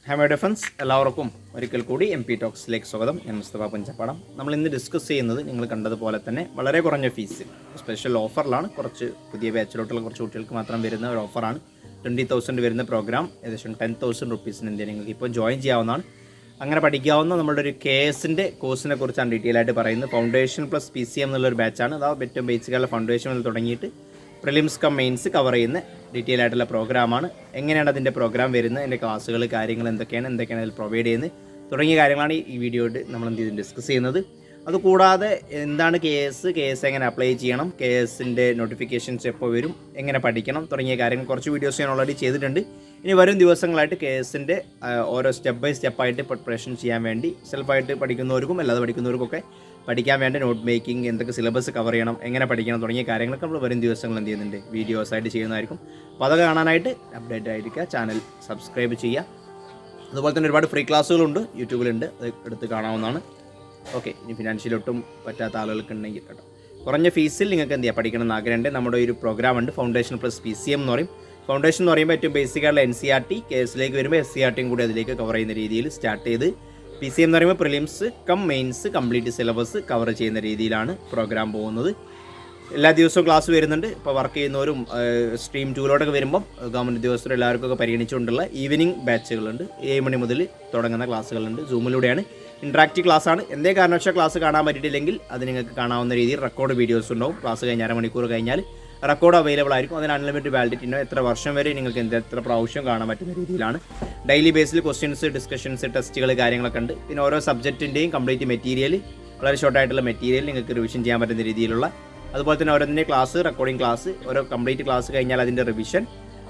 ഹാമ defence എല്ലാവർക്കും ഒരിക്കൽ കൂടി MP ടോക്സിലേക്ക് സ്വാഗതം. ഞാൻ മുസ്തഫ പുഞ്ചപ്പാടം. നമ്മൾ ഇന്ന് ഡിസ്കസ് ചെയ്യുന്നത് നിങ്ങൾ കണ്ടതുപോലെ തന്നെ വളരെ കുറഞ്ഞ ഫീസിൽ സ്പെഷ്യൽ ഓഫറിലാണ്. കുറച്ച് പുതിയ ബാച്ചിലോട്ടുള്ള കുറച്ച് കുട്ടികൾക്ക് മാത്രം വരുന്ന ഒരു ഓഫറാണ്. 20,000 വരുന്ന പ്രോഗ്രാം ഏകദേശം 10,000 റുപ്പീസിന് നിങ്ങൾക്ക് ഇപ്പോൾ ജോയിൻ ചെയ്യാവുന്നതാണ്. അങ്ങനെ പഠിക്കാവുന്ന നമ്മുടെ ഒരു KASന്റെ കോഴ്സിനെ കുറിച്ചാണ് ഡീറ്റെയിൽ ആയിട്ട് പറയുന്നത്. ഫൗണ്ടേഷൻ പ്ലസ് PCM എന്നുള്ളൊരു ബാച്ചാണ്. അതായത് ഏറ്റവും ബേസിക്കായുള്ള ഫൗണ്ടേഷൻ മുതൽ തുടങ്ങിയിട്ട് പ്രിലിംസ് കം മെയിൻസ് കവർ ചെയ്യുന്ന ഡീറ്റെയിൽ ആയിട്ടുള്ള പ്രോഗ്രാമാണ്. എങ്ങനെയാണ് അതിൻ്റെ പ്രോഗ്രാം വരുന്നത്, അതിൻ്റെ ക്ലാസ്സുകൾ, കാര്യങ്ങൾ എന്തൊക്കെയാണ് അതിൽ പ്രൊവൈഡ് ചെയ്യുന്നത് തുടങ്ങിയ കാര്യങ്ങളാണ് ഈ വീഡിയോയിൽ നമ്മൾ ഡിസ്കസ് ചെയ്യുന്നത്. അതുകൂടാതെ എന്താണ് KAS എങ്ങനെ അപ്ലൈ ചെയ്യണം, KASന്റെ നോട്ടിഫിക്കേഷൻസ് എപ്പോൾ വരും, എങ്ങനെ പഠിക്കണം തുടങ്ങിയ കാര്യങ്ങൾ കുറച്ച് വീഡിയോസ് ഞാൻ ഓൾറെഡി ചെയ്തിട്ടുണ്ട്. ഇനി വരും ദിവസങ്ങളായിട്ട് KASന്റെ ഓരോ സ്റ്റെപ്പ് ബൈ സ്റ്റെപ്പായിട്ട് പ്രിപ്പറേഷൻ ചെയ്യാൻ വേണ്ടി സെൽഫായിട്ട് പഠിക്കുന്നവർക്കും അല്ലാതെ പഠിക്കുന്നവർക്കൊക്കെ പഠിക്കാൻ വേണ്ടി നോട്ട് മേക്കിംഗ്, എന്തൊക്കെ സിലബസ് കവർ ചെയ്യണം, എങ്ങനെ പഠിക്കണം തുടങ്ങിയ കാര്യങ്ങളൊക്കെ നമ്മൾ വരും ദിവസങ്ങൾ ചെയ്യുന്നുണ്ട്, വീഡിയോസായിട്ട് ചെയ്യുന്നതായിരിക്കും. അപ്പോൾ അതൊക്കെ കാണാനായിട്ട് അപ്ഡേറ്റ് ആയിരിക്കുക. ചാനൽ സബ്സ്ക്രൈബ് ചെയ്യുക. അതുപോലെ തന്നെ ഒരുപാട് ഫ്രീ ക്ലാസ്സുകളുണ്ട്, യൂട്യൂബിലുണ്ട്, അത് എടുത്ത് കാണാവുന്നതാണ്. ഓക്കെ, ഇനി ഫിനാൻഷ്യലൊട്ടും പറ്റാത്ത ആളുകൾക്ക് ഉണ്ടെങ്കിൽ കേട്ടോ, കുറഞ്ഞ ഫീസിൽ നിങ്ങൾക്ക് പഠിക്കണം എന്ന് ആഗ്രഹമുണ്ട്. നമ്മുടെ ഒരു പ്രോഗ്രാം ഉണ്ട്, ഫൗണ്ടേഷൻ പ്ലസ് PCM എന്ന് പറയും. ഫൗണ്ടേഷൻ എന്ന് പറയുമ്പോൾ ഏറ്റവും ബേസിക്കായിട്ടുള്ള NCERT, KASലേക്ക് വരുമ്പോൾ SCERTയും കൂടി അതിലേക്ക് കവർ ചെയ്യുന്ന രീതിയിൽ സ്റ്റാർട്ട് ചെയ്ത്, PCM എന്ന് പറയുമ്പോൾ prelims come mains complete syllabus cover ചെയ്യുന്ന രീതിയിലാണ് പ്രോഗ്രാം പോകുന്നത്. എല്ലാ ദിവസവും ക്ലാസ് വരുന്നുണ്ട്. ഇപ്പോൾ വർക്ക് ചെയ്യുന്നവരും സ്ട്രീം 2 വരുമ്പം ഗവൺമെൻറ് ഉദ്യോഗസ്ഥരും എല്ലാവർക്കൊക്കെ പരിഗണിച്ചുകൊണ്ടുള്ള ഈവനിങ് ബാച്ചുകളുണ്ട്. 7 മണി മുതൽ തുടങ്ങുന്ന ക്ലാസ്സുകളുണ്ട്. സൂമിലൂടെയാണ്, ഇൻട്രാക്റ്റീവ് ക്ലാസ്സാണ്. എന്തേ കാരണവശാൽ ക്ലാസ് കാണാൻ പറ്റിയിട്ടില്ലെങ്കിൽ അത് നിങ്ങൾക്ക് കാണാവുന്ന രീതിയിൽ റെക്കോർഡ് വീഡിയോസ് ഉണ്ടാവും. ക്ലാസ് കഴിഞ്ഞ് അരമണിക്കൂർ കഴിഞ്ഞാൽ റെക്കോർഡ് അവൈലബിൾ ആയിരിക്കും. അതിന് അൺലിമിറ്റഡ് വാലിഡിറ്റി ഉണ്ടാവും. എത്ര വർഷം വരെ നിങ്ങൾക്ക് എത്ര പ്രാവശ്യം കാണാൻ പറ്റുന്ന രീതിയിലാണ്. ഡെയിലി ബേസിൽ ക്വസ്റ്റ്യൻസ്, ഡിസ്കഷൻസ്, ടെസ്റ്റുകൾ, കാര്യങ്ങളൊക്കെ ഉണ്ട്. പിന്നെ ഓരോ സബ്ജക്റ്റിൻ്റെയും കംപ്ലീറ്റ് മെറ്റീരിയൽ, വളരെ ഷോർട്ടായിട്ടുള്ള മെറ്റീരിയൽ നിങ്ങൾക്ക് റിവിഷൻ ചെയ്യാൻ പറ്റുന്ന രീതിയിലുള്ള, അതുപോലെ തന്നെ ഓരോന്നിൻ്റെ ക്ലാസ്, റെക്കോർഡിംഗ് ക്ലാസ്, ഓരോ കംപ്ലീറ്റ് ക്ലാസ് കഴിഞ്ഞാൽ അതിൻ്റെ റിവിഷൻ,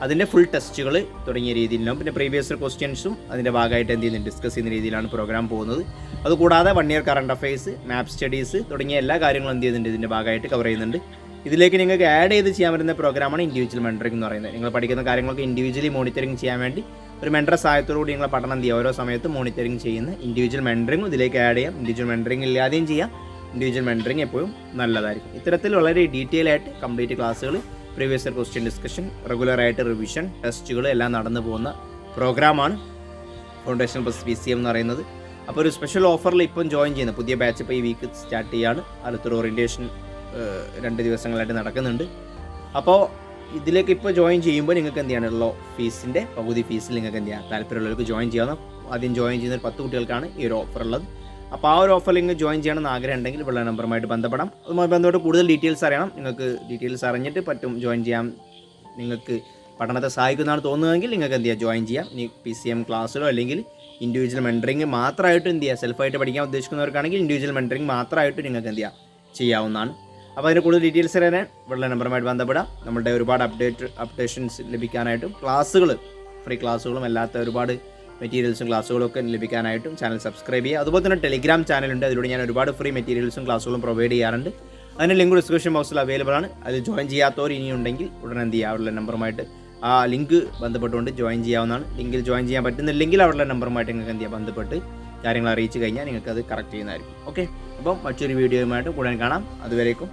അതിൻ്റെ ഫുൾ ടെസ്റ്റുകൾ തുടങ്ങിയ രീതിയിലും, പിന്നെ പ്രീവിയസ് ക്വസ്റ്റ്യൻസും അതിൻ്റെ ഭാഗമായിട്ട് ഡിസ്കസ് ചെയ്യുന്ന രീതിയിലാണ് പ്രോഗ്രാം പോകുന്നത്. അതുകൂടാതെ 1 ഇയർ കറണ്ട് അഫയേഴ്സ്, മാപ്പ് സ്റ്റഡീസ് തുടങ്ങിയ എല്ലാ കാര്യങ്ങളും ഇതിൻ്റെ ഭാഗമായിട്ട് കവർ ചെയ്യുന്നുണ്ട്. ഇതിലേക്ക് നിങ്ങൾക്ക് ആഡ് ചെയ്ത് ചെയ്യാൻ പറ്റുന്ന പ്രോഗ്രാമാണ് ഇൻഡിവിജ്വൽ മെൻറ്ററിംഗ് എന്ന് പറയുന്നത്. നിങ്ങൾ പഠിക്കുന്ന കാര്യങ്ങളൊക്കെ ഇൻഡിവിജ്വലി മോണിറ്ററിംഗ് ചെയ്യാൻ വേണ്ടി ഒരു മെൻറ്റർ സഹായത്തോടുകൂടി നിങ്ങൾ പഠനം ചെയ്യുക. ഓരോ സമയത്തും മോണിറ്ററിംഗ് ചെയ്യുന്ന ഇൻഡിവിജ്വൽ മെൻറ്ററിംഗ് ഇതിലേക്ക് ആഡ് ചെയ്യാം. ഇൻഡിവിജ്വൽ മെൻറ്ററിംഗ് ഇല്ലാതെയും ചെയ്യാം. ഇൻഡിവിജ്വൽ മെൻറ്ററിംഗ് എപ്പോഴും നല്ലതായിരിക്കും. ഇത്തരത്തിൽ വളരെ ഡീറ്റെയിൽ ആയിട്ട് കംപ്ലീറ്റ് ക്ലാസ്സുകൾ, പ്രീവിയസ് ഇയർ ക്വസ്റ്റ്യൻ ഡിസ്കഷൻ, റെഗുലറായിട്ട് റിവിഷൻ, ടെസ്റ്റുകൾ എല്ലാം നടന്നു പോകുന്ന പ്രോഗ്രാമാണ് ഫൗണ്ടേഷൻ പ്ലസ് PCM എന്ന് പറയുന്നത്. അപ്പോൾ ഒരു സ്പെഷ്യൽ ഓഫറിൽ ഇപ്പം ജോയിൻ ചെയ്യുന്ന പുതിയ ബാച്ച് ഇപ്പോൾ ഈ വീക്ക് സ്റ്റാർട്ട് ചെയ്യുകയാണ്. അടുത്തൊരു ഓറിയൻറ്റേഷൻ 2 ദിവസങ്ങളായിട്ട് നടക്കുന്നുണ്ട്. അപ്പോൾ ഇതിലേക്ക് ഇപ്പോൾ ജോയിൻ ചെയ്യുമ്പോൾ നിങ്ങൾക്ക് എന്ത് ചെയ്യാനുള്ള ഫീസിൻ്റെ പകുതി ഫീസിൽ നിങ്ങൾക്ക് എന്ത് ചെയ്യാം, താല്പര്യമുള്ളവർക്ക് ജോയിൻ ചെയ്യാം. ആദ്യം ജോയിൻ ചെയ്യുന്ന 10 കുട്ടികൾക്കാണ് ഈ ഒരു ഓഫർ ഉള്ളത്. അപ്പോൾ ആ ഒരു ഓഫറിൽ നിങ്ങൾക്ക് ജോയിൻ ചെയ്യണമെന്ന് ആഗ്രഹം ഉണ്ടെങ്കിൽ ഇവിടെ നമ്പറുമായിട്ട് ബന്ധപ്പെടാം. അതുമായി ബന്ധപ്പെട്ട് കൂടുതൽ ഡീറ്റെയിൽസ് അറിയണം. നിങ്ങൾക്ക് ഡീറ്റെയിൽസ് അറിഞ്ഞിട്ട് പറ്റും ജോയിൻ ചെയ്യാൻ. നിങ്ങൾക്ക് പഠനത്തെ സഹായിക്കുന്നതാണ് തോന്നുന്നതെങ്കിൽ നിങ്ങൾക്ക് എന്ത് ചെയ്യാം, ജോയിൻ ചെയ്യാം. ഇനി PCM ക്ലാസ്സിലോ അല്ലെങ്കിൽ ഇൻഡിവിജ്വൽ മെൻറ്ററിംഗ് മാത്രമായിട്ട് എന്ത് ചെയ്യുക, സെൽഫായിട്ട് പഠിക്കാൻ ഉദ്ദേശിക്കുന്നവർക്കാണെങ്കിൽ ഇൻഡിവിജ്വൽ മെൻറ്ററിംഗ് മാത്രമായിട്ട് നിങ്ങൾക്ക് എന്ത് ചെയ്യാം, ചെയ്യാവുന്നതാണ്. അപ്പോൾ അതിന് കൂടുതൽ ഡീറ്റെയിൽസ് അറിയാൻ ഇവിടെ നമ്പറുമായിട്ട് ബന്ധപ്പെടാം. നമ്മുടെ ഒരുപാട് അപ്ഡേഷൻസ് ലഭിക്കാനായിട്ടും ക്ലാസ്സുകൾ, ഫ്രീ ക്ലാസ്സുകളും അല്ലാത്ത ഒരുപാട് മെറ്റീരിയൽസും ക്ലാസ്സുകളും ഒക്കെ ലഭിക്കാനായിട്ടും ചാനൽ സബ്സ്ക്രൈബ് ചെയ്യുക. അതുപോലെ തന്നെ ടെലിഗ്രാം ചാനലുണ്ട്. അതിലൂടെ ഞാൻ ഒരുപാട് ഫ്രീ മെറ്റീരിയൽസും ക്ലാസ്സുകളും പ്രൊവൈഡ് ചെയ്യാറുണ്ട്. അതിൻ്റെ ലിങ്ക് ഡിസ്ക്രിപ്ഷൻ ബോക്സിൽ അവൈലബിൾ ആണ്. അത് ജോയിൻ ചെയ്യാത്തവർ ഇനിയുണ്ടെങ്കിൽ ഉടനെ എന്ത് ചെയ്യുക, അവരുടെ നമ്പറുമായിട്ട് ആ ലിങ്ക് ബന്ധപ്പെട്ടുകൊണ്ട് ജോയിൻ ചെയ്യാവുന്നതാണ്. ലിങ്കിൽ ജോയിൻ ചെയ്യാൻ പറ്റുന്നില്ലെങ്കിൽ അവരുടെ നമ്പറുമായിട്ട് നിങ്ങൾക്ക് എന്ത് ചെയ്യുക, ബന്ധപ്പെട്ട് കാര്യങ്ങൾ അറിയിച്ചു കഴിഞ്ഞാൽ നിങ്ങൾക്ക് അത് കറക്റ്റ് ചെയ്യുന്നതായിരിക്കും. ഓക്കെ, അപ്പം മറ്റൊരു വീഡിയോയുമായിട്ട് ഉടൻ കാണാം. അതുവരേക്കും